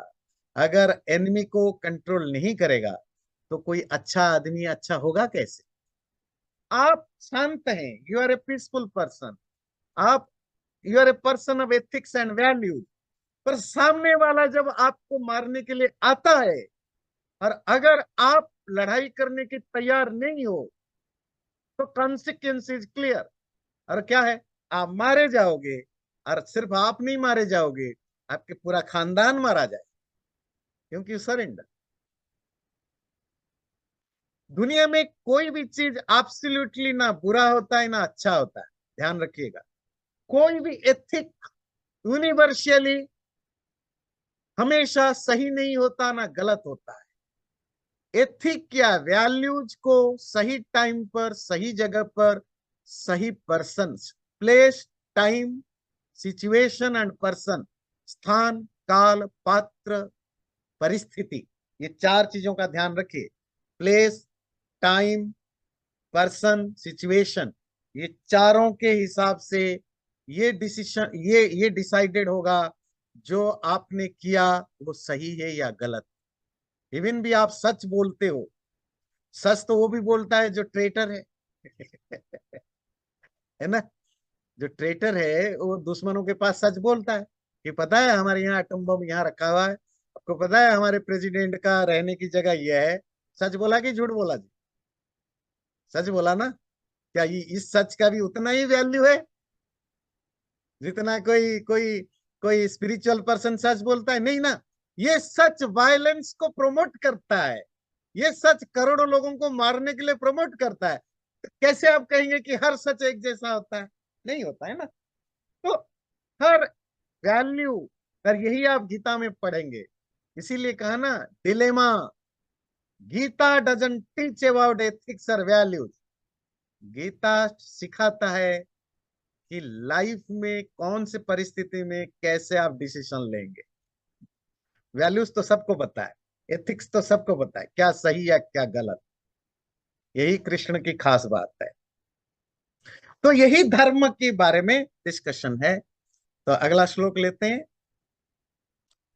अगर एनिमी को कंट्रोल नहीं करेगा, तो कोई अच्छा आदमी अच्छा होगा कैसे? आप शांत हैं, you are a peaceful person, आप you are a person of ethics and values. पर सामने वाला जब आपको मारने के लिए आता है, और अगर आप लड़ाई करने के तैयार नहीं हो, तो कॉन्सिक्वेंस इज क्लियर। और क्या है? आप मारे जाओगे, और सिर्फ आप नहीं मारे जाओगे, आपके पूरा खानदान मारा जाए, क्योंकि सरेंडर। दुनिया में कोई भी चीज एब्सोल्युटली ना बुरा होता है ना अच्छा होता है, ध्यान रखिएगा। कोई भी एथिक यूनिवर्सली हमेशा सही नहीं होता ना गलत होता है। एथिक या वैल्यूज को सही टाइम पर, सही जगह पर, सही person, place, time, situation and person, स्थान, काल, पात्र, परिस्थिति, ये चार चीजों का ध्यान रखिए। प्लेस, टाइम, पर्सन, सिचुएशन, ये चारों के हिसाब से ये डिसीजन, ये डिसाइडेड होगा जो आपने किया वो सही है या गलत। इवन भी आप सच बोलते हो, सच तो वो भी बोलता है जो ट्रेटर है है ना? जो ट्रेटर है वो दुश्मनों के पास सच बोलता है कि पता है हमारे यहाँ एटम बम यहाँ रखा हुआ है, आपको पता है हमारे प्रेसिडेंट का रहने की जगह यह है। सच बोला कि झूठ बोला जी? सच बोला ना? क्या ये इस सच का भी उतना ही वैल्यू है जितना कोई कोई कोई स्पिरिचुअल पर्सन सच बोलता है? नहीं ना। ये सच वायलेंस को प्रमोट करता है, ये सच करोड़ों लोगों को मारने के लिए प्रमोट करता है। तो कैसे आप कहेंगे कि हर सच एक जैसा होता है? नहीं होता है ना। तो हर वैल्यू, पर यही आप गीता में पढ़ेंगे। इसीलिए कहा ना, dilemma. Gita doesn't teach about ethics और वैल्यूज। गीता सिखाता है कि लाइफ में कौन से परिस्थिति में कैसे आप डिसीजन लेंगे। वैल्यूज तो सबको पता है, एथिक्स तो सबको पता है, क्या सही या क्या गलत। यही कृष्ण की खास बात है। तो यही धर्म के बारे में डिस्कशन है। तो अगला श्लोक लेते हैं।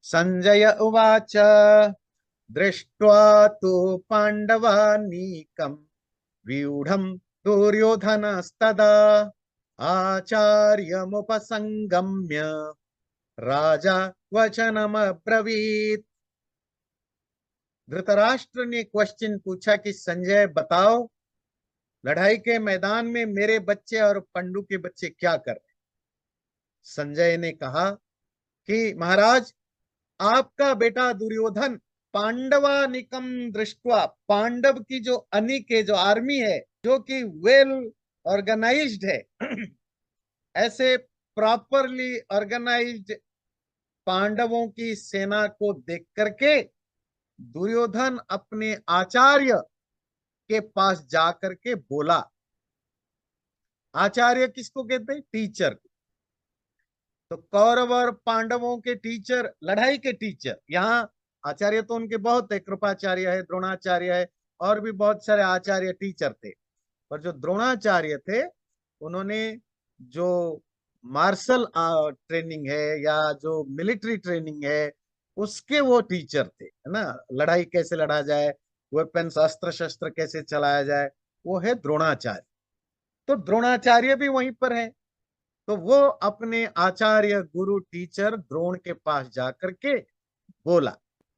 संजय उवाच दृष्ट्वा तु पांडवानीकम् व्यूढ़म् दुर्योधनस्तदा आचार्यमुपसंगम्य राजा वचनमब्रवीत्। धृतराष्ट्र ने क्वेश्चन पूछा कि संजय बताओ, लड़ाई के मैदान में मेरे बच्चे और पंडु के बच्चे क्या कर रहे हैं? संजय ने कहा कि महाराज, आपका बेटा दुर्योधन पांडवानिकम दृष्टवा, पांडव की जो अनिक है, जो आर्मी है, जो कि वेल ऑर्गेनाइज्ड है, ऐसे प्रॉपरली ऑर्गेनाइज्ड पांडवों की सेना को देख करके दुर्योधन अपने आचार्य के पास जाकर के बोला। आचार्य किसको कहते हैं? टीचर। तो कौरव और पांडवों के टीचर, लड़ाई के टीचर। यहाँ आचार्य तो उनके बहुत है, कृपाचार्य है, द्रोणाचार्य है, और भी बहुत सारे आचार्य टीचर थे। पर जो द्रोणाचार्य थे, उन्होंने जो मार्शल ट्रेनिंग है या जो मिलिट्री ट्रेनिंग है, उसके वो टीचर थे, है ना। लड़ाई कैसे लड़ा जाए, वेपन्स, अस्त्र शस्त्र कैसे चलाया जाए, वो है द्रोणाचार्य। तो द्रोणाचार्य भी वहीं पर है। तो वो अपने आचार्य, गुरु, टीचर द्रोण के पास जाकर के बोला,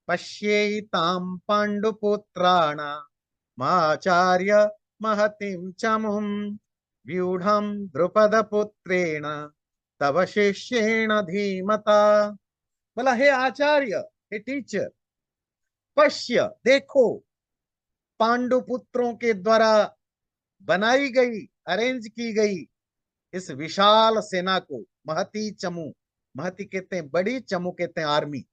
पश्येताम पांडुपुत्राणा माचार्य महतिम चमुम व्यूढ़म द्रुपद पुत्रेण तव शिष्येण धीमता। बोला, हे आचार्य, हे टीचर, पश्य, देखो, पांडु पुत्रों के द्वारा बनाई गई, अरेंज की गई इस विशाल सेना को, महती चमू, महती कहते हैं बड़ी, चमू कहते हैं आर्मी,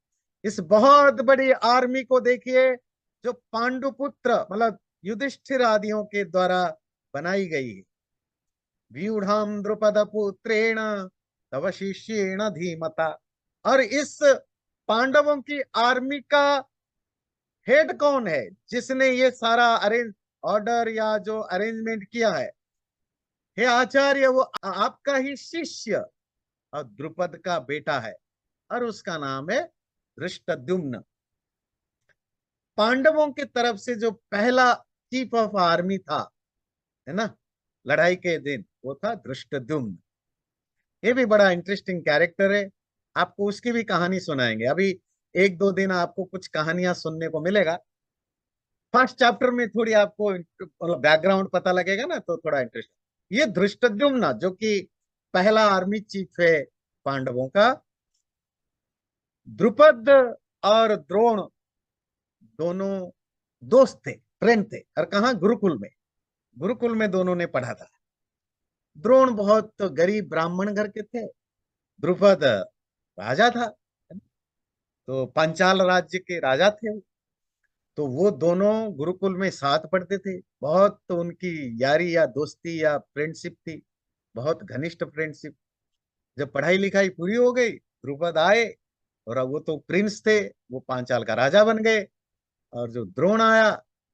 इस बहुत बड़ी आर्मी को देखिए, जो पांडुपुत्र मतलब युधिष्ठिर आदियों के द्वारा बनाई गई है। व्यूढ़ाम द्रुपद पुत्रेण तव शिष्येण धीमता। और इस पांडवों की आर्मी का हेड कौन है, जिसने ये सारा अरेंज ऑर्डर या जो अरेंजमेंट किया है? हे आचार्य, वो आपका ही शिष्य और द्रुपद का बेटा है, और उसका नाम है धृष्टद्युम्न। पांडवों की तरफ से जो पहला चीफ ऑफ आर्मी था, है ना, लड़ाई के दिन, वो था धृष्टद्युम्न। ये भी बड़ा इंटरेस्टिंग कैरेक्टर है, आपको उसकी भी कहानी सुनाएंगे अभी। एक दो दिन आपको कुछ कहानियां सुनने को मिलेगा। फर्स्ट चैप्टर में थोड़ी आपको मतलब बैकग्राउंड पता लगेगा ना, तो थोड़ा इंटरेस्ट। ये धृष्टद्युम्न जो कि पहला आर्मी चीफ है पांडवों का। द्रुपद और द्रोण दोनों दोस्त थे, फ्रेंड थे, और कहा, गुरुकुल में, गुरुकुल में दोनों ने पढ़ा था। द्रोण बहुत गरीब ब्राह्मण घर के थे, द्रुपद राजा था, तो पांचाल राज्य के राजा थे वो। तो वो दोनों गुरुकुल में साथ पढ़ते थे, बहुत तो उनकी यारी या दोस्ती या फ्रेंडशिप थी, बहुत घनिष्ठ फ्रेंडशिप। जब पढ़ाई लिखाई पूरी हो गई, द्रुपद आए, और अब वो तो प्रिंस थे, वो पांचाल का राजा बन गए। और जो द्रोण आया,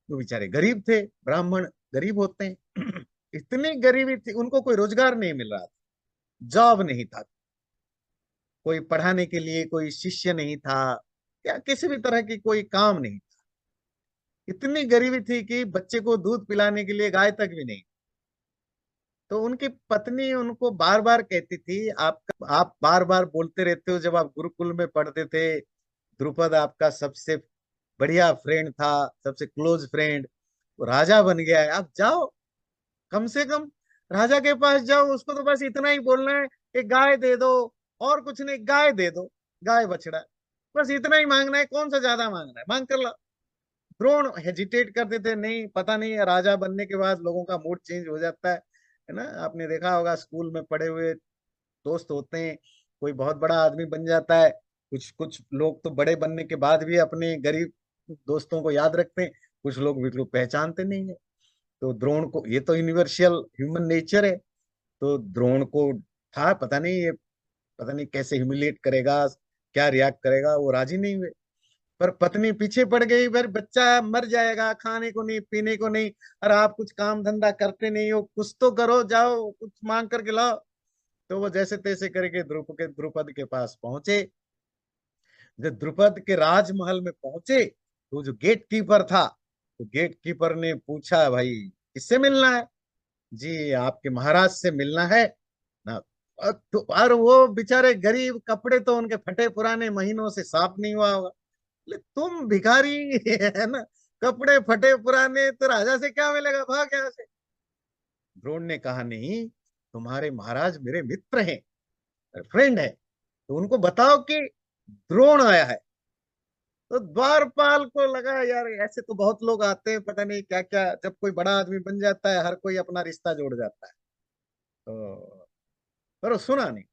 वो बेचारे गरीब थे, ब्राह्मण गरीब होते हैं। इतनी गरीबी थी, उनको कोई रोजगार नहीं मिल रहा था, जॉब नहीं था, कोई पढ़ाने के लिए कोई शिष्य नहीं था, या किसी भी तरह की कोई काम नहीं। इतनी गरीबी थी कि बच्चे को दूध पिलाने के लिए गाय तक भी नहीं। तो उनकी पत्नी उनको बार बार कहती थी, आप बार बार बोलते रहते हो, जब आप गुरुकुल में पढ़ते थे, द्रुपद आपका सबसे बढ़िया फ्रेंड था, सबसे क्लोज फ्रेंड, वो राजा बन गया है, आप जाओ, कम से कम राजा के पास जाओ, उसको तो बस इतना ही बोलना है कि गाय दे दो, और कुछ नहीं, गाय दे दो, गाय बछड़ा, बस इतना ही मांगना है, कौन सा ज्यादा मांगना है, मांग कर ला। द्रोण हेजिटेट करते थे, नहीं, पता नहीं, राजा बनने के बाद लोगों का मूड चेंज हो जाता है ना, आपने देखा होगा, स्कूल में पढ़े हुए दोस्त होते हैं, कोई बहुत बड़ा आदमी बन जाता है, कुछ कुछ लोग तो बड़े बनने के बाद भी अपने गरीब दोस्तों को याद रखते हैं, कुछ लोग बिल्कुल पहचानते नहीं है। तो द्रोण को, ये तो यूनिवर्सल ह्यूमन नेचर है, तो द्रोण को था, पता नहीं ये, पता नहीं कैसे ह्यूमिलेट करेगा, क्या रिएक्ट करेगा, वो राजी नहीं हुए। पर पत्नी पीछे पड़ गई, फिर बच्चा मर जाएगा, खाने को नहीं, पीने को नहीं, और आप कुछ काम धंधा करते नहीं हो, कुछ तो करो, जाओ कुछ मांग करके लाओ। तो वो जैसे तैसे करके द्रुपद के पास पहुंचे। जब द्रुपद के राजमहल में पहुंचे, तो जो गेट कीपर था, तो गेट कीपर ने पूछा, भाई किससे मिलना है? जी, आपके महाराज से मिलना है ना। और वो बेचारे गरीब, कपड़े तो उनके फटे पुराने, महीनों से साफ नहीं हुआ होगा। बोले, तुम भिखारी, है ना, कपड़े फटे पुराने, तो राजा से क्या मिलेगा, भाग यहाँ से। द्रोण ने कहा, नहीं, तुम्हारे महाराज मेरे मित्र हैं, फ्रेंड है, तो उनको बताओ कि द्रोण आया है। तो द्वारपाल को लगा, यार ऐसे तो बहुत लोग आते हैं, पता नहीं क्या क्या, जब कोई बड़ा आदमी बन जाता है, हर कोई अपना रिश्ता जोड़ जाता है। तो पर वो सुना नहीं।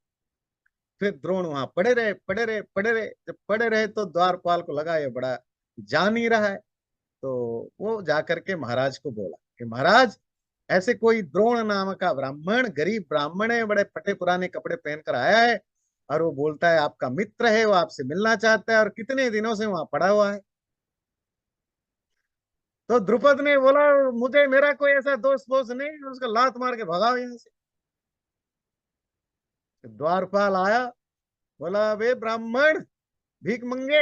फिर द्रोण वहां पड़े रहे, पड़े रहे, पड़े रहे, जब पड़े रहे, तो द्वारपाल को लगा ये बड़ा जान ही रहा है। तो वो जाकर के महाराज को बोला कि महाराज, ऐसे कोई द्रोण नाम का ब्राह्मण, गरीब ब्राह्मण है, बड़े फटे पुराने कपड़े पहनकर आया है, और वो बोलता है आपका मित्र है, वो आपसे मिलना चाहता है, और कितने दिनों से वहां पड़ा हुआ है। तो द्रुपद ने बोला, मुझे, मेरा कोई ऐसा दोस्त वोस्त नहीं, उसका लात मार के भगाओ यहाँ से। द्वारपाल आया, बोला, वे ब्राह्मण, भीख मंगे,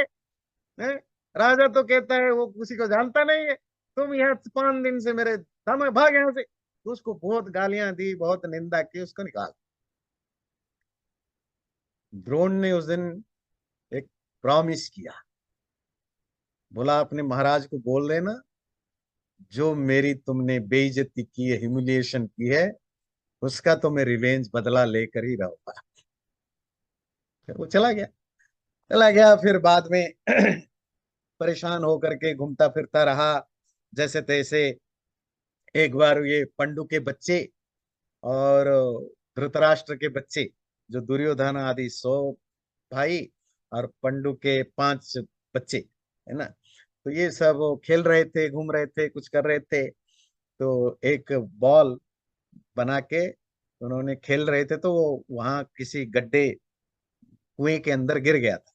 हैं? राजा तो कहता है वो किसी को जानता नहीं है, तुम यहाँ 5 दिन से मेरे सामने, भाग यहाँ से। तो उसको बहुत गालियां दी, बहुत निंदा की, उसको निकाल। द्रोण ने उस दिन एक प्रॉमिस किया, बोला अपने महाराज को बोल देना जो मेरी तुमने बेइज्जती की है, ह्यूमिलिएशन की है, उसका तो मैं रिवेंज बदला लेकर ही रहूंगा। फिर वो चला गया। चला गया, फिर बाद में परेशान होकर के घूमता फिरता रहा जैसे तैसे। एक बार ये पंडु के बच्चे और धृतराष्ट्र के बच्चे, जो दुर्योधन आदि 100 भाई और पंडु के 5 बच्चे, है ना, तो ये सब खेल रहे थे, घूम रहे थे, कुछ कर रहे थे। तो एक बॉल बना के उन्होंने खेल रहे थे, तो वो वहां किसी गड्ढे, कुएं के अंदर गिर गया था।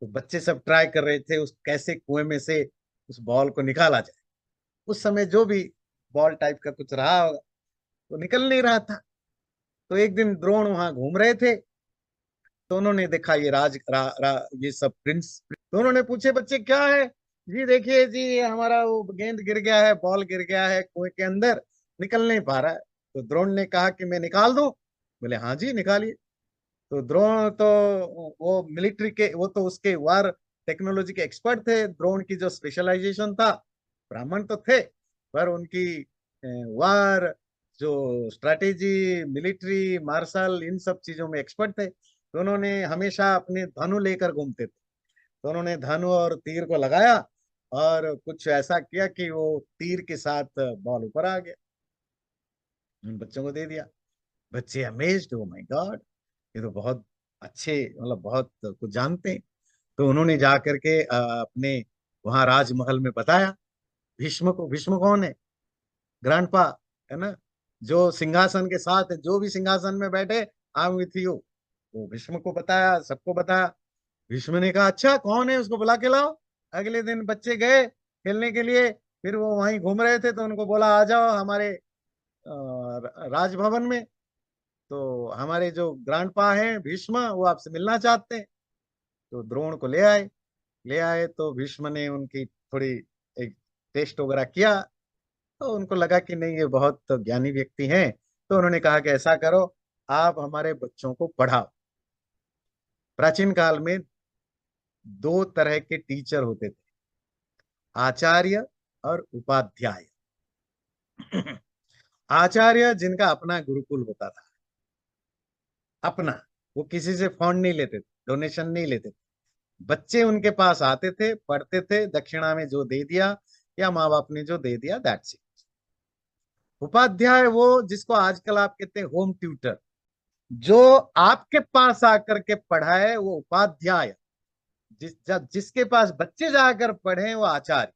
तो बच्चे सब ट्राई कर रहे थे उस कैसे कुएं में से उस बॉल को निकाला जाए। उस समय जो भी बॉल टाइप का कुछ रहा होगा, वो निकल नहीं रहा था। तो एक दिन द्रोण वहां घूम रहे थे, तो उन्होंने देखा ये ये सब प्रिंस। तो उन्होंने पूछे, बच्चे क्या है? जी देखिए जी, ये हमारा वो गेंद गिर गया है, बॉल गिर गया है कुएं के अंदर, निकल नहीं पा रहा है। तो द्रोण ने कहा कि मैं निकाल दूं। बोले हाँ जी निकालिए। तो द्रोण तो वो मिलिट्री के, वो तो उसके वार टेक्नोलॉजी के एक्सपर्ट थे। द्रोण की जो स्पेशलाइजेशन था, ब्राह्मण तो थे, पर उनकी वार, जो स्ट्रैटेजी, मिलिट्री, मार्शल, इन सब चीजों में एक्सपर्ट थे। तो उन्होंने हमेशा अपने धनु लेकर घूमते थे। तो उन्होंने धनु और तीर को लगाया और कुछ ऐसा किया कि वो तीर के साथ बॉल ऊपर आ गया, उन बच्चों को दे दिया। बच्चे अमेज्ड, ओ माय गॉड, ये तो बहुत अच्छे, मतलब बहुत कुछ जानते हैं। तो उन्होंने जा करके अपने वहां राजमहल में बताया भीष्म को। भीष्म कौन है? ग्रैंडपा, है ना, जो सिंहासन के साथ है, जो भी सिंहासन में बैठे, आई एम विथ यू। वो भीष्म को बताया, सबको बताया। भीष्म ने कहा अच्छा कौन है, उसको बुला के लाओ। अगले दिन बच्चे गए खेलने के लिए। फिर वो वहीं घूम रहे थे, तो उनको बोला आ जाओ हमारे राजभवन में। तो हमारे जो ग्रैंडपा हैं भीष्म, वो आपसे मिलना चाहते हैं। तो द्रोण को ले आए। ले आए तो भीष्म ने उनकी थोड़ी एक टेस्ट वगैरह किया। तो उनको लगा कि नहीं, ये बहुत ज्ञानी व्यक्ति हैं। तो उन्होंने कहा कि ऐसा करो, आप हमारे बच्चों को पढ़ाओ। प्राचीन काल में 2 तरह के टीचर होते थे, आचार्य और उपाध्याय। आचार्य जिनका अपना गुरुकुल होता था, अपना, वो किसी से फंड नहीं लेते थे, डोनेशन नहीं लेते थे। बच्चे उनके पास आते थे, पढ़ते थे, दक्षिणा में जो दे दिया या माँ बाप ने जो दे दिया, दैट्स इट। उपाध्याय वो जिसको आजकल आप कहते हैं होम ट्यूटर, जो आपके पास आकर के पढ़ाए, वो उपाध्याय। जिसके पास बच्चे जाकर पढ़े, वो आचार्य।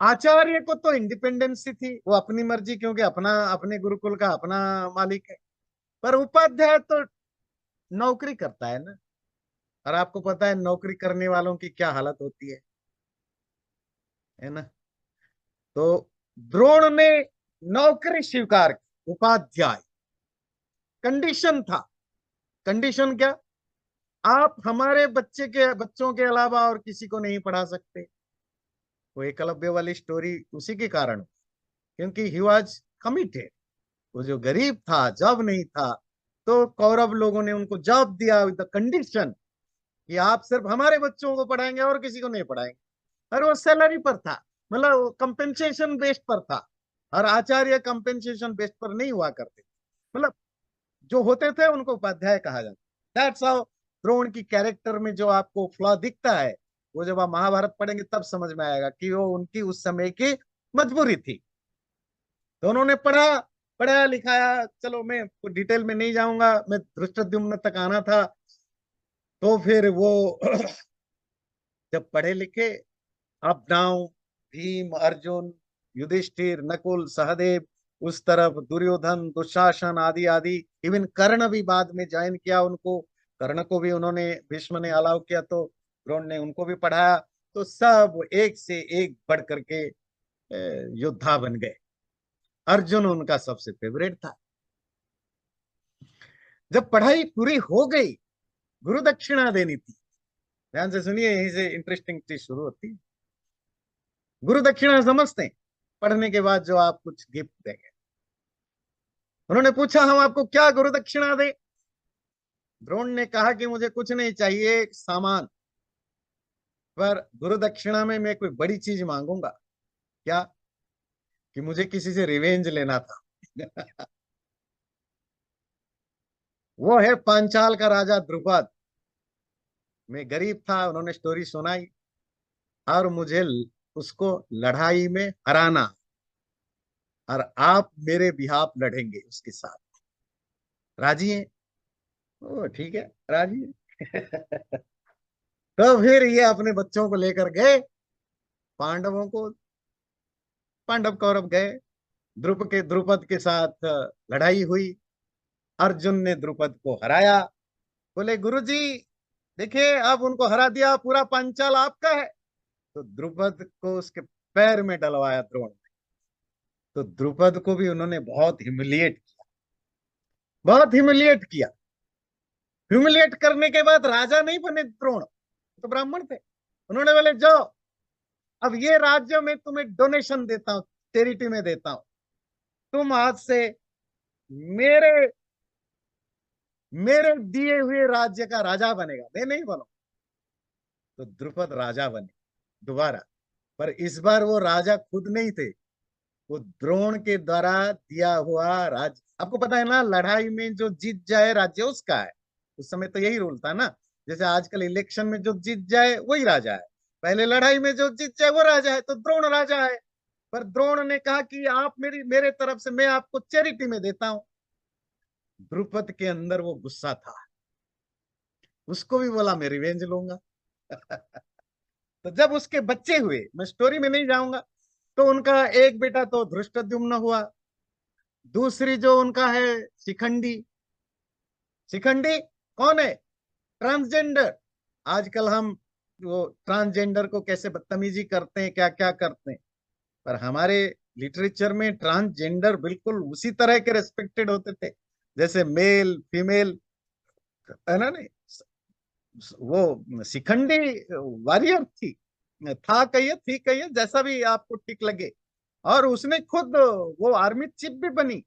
आचार्य को तो इंडिपेंडेंसी थी, वो अपनी मर्जी, क्योंकि अपना, अपने गुरुकुल का अपना मालिक है। पर उपाध्याय तो नौकरी करता है ना, और आपको पता है नौकरी करने वालों की क्या हालत होती है ना। तो द्रोण ने नौकरी स्वीकार की, उपाध्याय। कंडीशन था। कंडीशन क्या? आप हमारे बच्चों के अलावा और किसी को नहीं पढ़ा सकते। वो एकलव्य वाली स्टोरी उसी के कारण, क्योंकि ही वॉज कमिटेड। वो जो गरीब था, जॉब नहीं था, तो कौरव लोगों ने उनको जॉब दिया विद द कंडीशन कि आप सिर्फ हमारे बच्चों को पढ़ाएंगे और किसी को नहीं पढ़ाएंगे। और वो सैलरी पर था, मतलब कंपेंसेशन बेस्ड पर था। और आचार्य कंपेंसेशन बेस्ड पर नहीं हुआ करते, मतलब जो होते थे उनको उपाध्याय कहा जाता। दैट्स हाउ द्रोण की कैरेक्टर में जो आपको फ्लॉ दिखता है, वो जब आप महाभारत पढ़ेंगे तब समझ में आएगा कि वो उनकी उस समय की मजबूरी थी। तो उन्होंने पढ़ा, पढ़ाया लिखाया। चलो मैं डिटेल में नहीं जाऊंगा, मैं धृष्टद्युम्न तक आना था। तो फिर वो जब पढ़े लिखे, अप डाउन, भीम, अर्जुन, युधिष्ठिर, नकुल, सहदेव, उस तरफ दुर्योधन, दुशासन आदि आदि। इवन कर्ण भी बाद में ज्वाइन किया उनको। कर्ण को भी उन्होंने, भीष्म ने अलाउ किया, तो द्रोण ने उनको भी पढ़ाया। तो सब एक से एक बढ़ करके योद्धा बन गए। अर्जुन उनका सबसे फेवरेट था। जब पढ़ाई पूरी हो गई, गुरु दक्षिणा देनी थी। ध्यान से सुनिए, यहीं से इंटरेस्टिंग चीज शुरू होती है। गुरु दक्षिणा समझते हैं, पढ़ने के बाद जो आप कुछ गिफ्ट देंगे। उन्होंने पूछा हम आपको क्या गुरु दक्षिणा दें? द्रोण ने कहा कि मुझे कुछ नहीं चाहिए सामान, पर गुरु दक्षिणा में मैं कोई बड़ी चीज मांगूंगा। क्या? कि मुझे किसी से रिवेंज लेना था। वो है पांचाल का राजा द्रुपद। मैं गरीब था, उन्होंने स्टोरी सुनाई, और मुझे उसको लड़ाई में हराना, और आप मेरे बिहाफ लड़ेंगे उसके साथ। राजी हैं? ओ ठीक है, राजी है। तो फिर ये अपने बच्चों को लेकर गए, पांडवों को, पांडव कौरव गए, द्रुपद के साथ लड़ाई हुई। अर्जुन ने द्रुपद को हराया। बोले गुरुजी देखिए, अब उनको हरा दिया, पूरा पांचाल आपका है। तो द्रुपद को उसके पैर में डलवाया द्रोण ने। तो द्रुपद को भी उन्होंने बहुत हिमिलिएट किया, बहुत हिमिलिएट किया। ह्यूमिलिएट करने के बाद राजा नहीं बने द्रोण, तो ब्राह्मण थे। उन्होंने बोले जाओ, अब ये राज्य में तुम्हें डोनेशन देता हूं, टेरिटरी में देता हूं, तुम आज से मेरे मेरे दिए हुए राज्य का राजा बनेगा, मैं नहीं बनू। तो द्रुपद राजा बने दोबारा, पर इस बार वो राजा खुद नहीं थे, वो द्रोण के द्वारा दिया हुआ राज्य। आपको पता है ना, लड़ाई में जो जीत जाए राज्य उसका है। उस समय तो यही रूल था ना। जैसे आजकल इलेक्शन में जो जीत जाए वही राजा है, पहले लड़ाई में जो जीत जाए वो राजा है, तो द्रोण राजा है। पर द्रोण ने कहा कि आप मेरे तरफ से मैं आपको चैरिटी में देता हूं। द्रुपद के अंदर वो गुस्सा था, उसको भी बोला मैं रिवेंज लूंगा। तो जब उसके बच्चे हुए, मैं स्टोरी में नहीं जाऊंगा, तो उनका एक बेटा तो धृष्टद्युम्न हुआ, दूसरी जो उनका है शिखंडी। शिखंडी कौन है? ट्रांसजेंडर। आजकल हम वो ट्रांसजेंडर को कैसे बदतमीजी करते हैं, क्या क्या करते हैं, पर हमारे लिटरेचर में ट्रांसजेंडर बिल्कुल उसी तरह के रेस्पेक्टेड होते थे जैसे मेल फीमेल, है ना? नहीं, वो शिखंडी वॉरियर थी, था कहिए, थी कहिए, जैसा भी आपको ठीक लगे। और उसने खुद वो आर्मी चीफ भी बनी,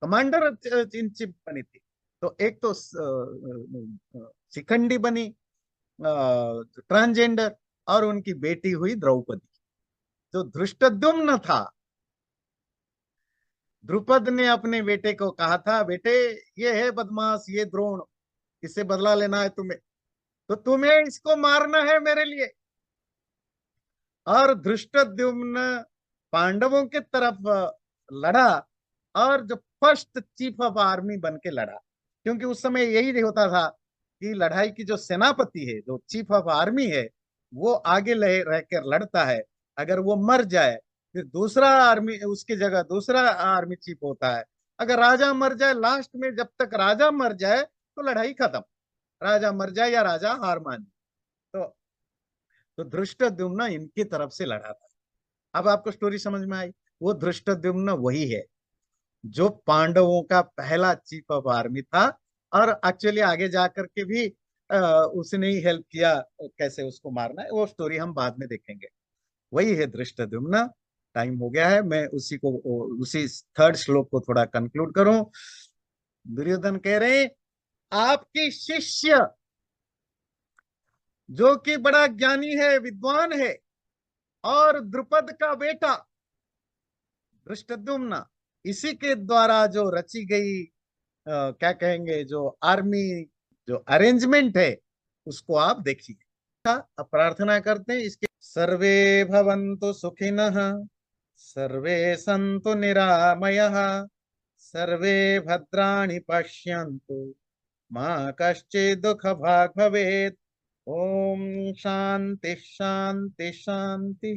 कमांडर इन चीफ बनी थी। तो एक तो शिखंडी बनी ट्रांसजेंडर, और उनकी बेटी हुई द्रौपदी। जो धृष्टद्युम्न था, द्रुपद ने अपने बेटे को कहा था, बेटे ये है बदमाश, ये द्रोण, इससे बदला लेना है तुम्हें, तो तुम्हें इसको मारना है मेरे लिए। और धृष्टद्युम्न पांडवों के तरफ लड़ा, और जो फर्स्ट चीफ ऑफ आर्मी बन के लड़ा। क्योंकि उस समय यही होता था कि लड़ाई की जो सेनापति है, जो चीफ ऑफ आर्मी है, वो आगे रह कर लड़ता है। अगर वो मर जाए, फिर दूसरा आर्मी उसकी जगह दूसरा आर्मी चीफ होता है। अगर राजा मर जाए, लास्ट में जब तक राजा मर जाए तो लड़ाई खत्म, राजा मर जाए या राजा हार मान जाए। तो धृष्टद्युम्न इनकी तरफ से लड़ा था। अब आपको स्टोरी समझ में आई? वो धृष्टद्युम्न वही है जो पांडवों का पहला चीफ ऑफ आर्मी था, और एक्चुअली आगे जाकर के भी उसने ही हेल्प किया कैसे उसको मारना है, वो स्टोरी हम बाद में देखेंगे। वही है धृष्टद्युम्न। टाइम हो गया है, मैं उसी थर्ड श्लोक को थोड़ा कंक्लूड करूं। दुर्योधन कह रहे हैं, आपकी शिष्य जो कि बड़ा ज्ञानी है, विद्वान है, और द्रुपद का बेटा धृष्टद्युम्न, इसी के द्वारा जो रची गई क्या कहेंगे, जो आर्मी, जो अरेंजमेंट है, उसको आप देखिए। अब प्रार्थना करते हैं इसके। सर्वे भवन्तु सुखिनः, सर्वे सन्तु निरामयः, सर्वे भद्राणि पश्यन्तु, मां कश्चित् दुःखभाग् भवेत्। ओम शांति शांति शांति।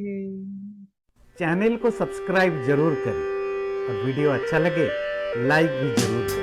चैनल को सब्सक्राइब जरूर करें और वीडियो अच्छा लगे लाइक भी जरूर करें।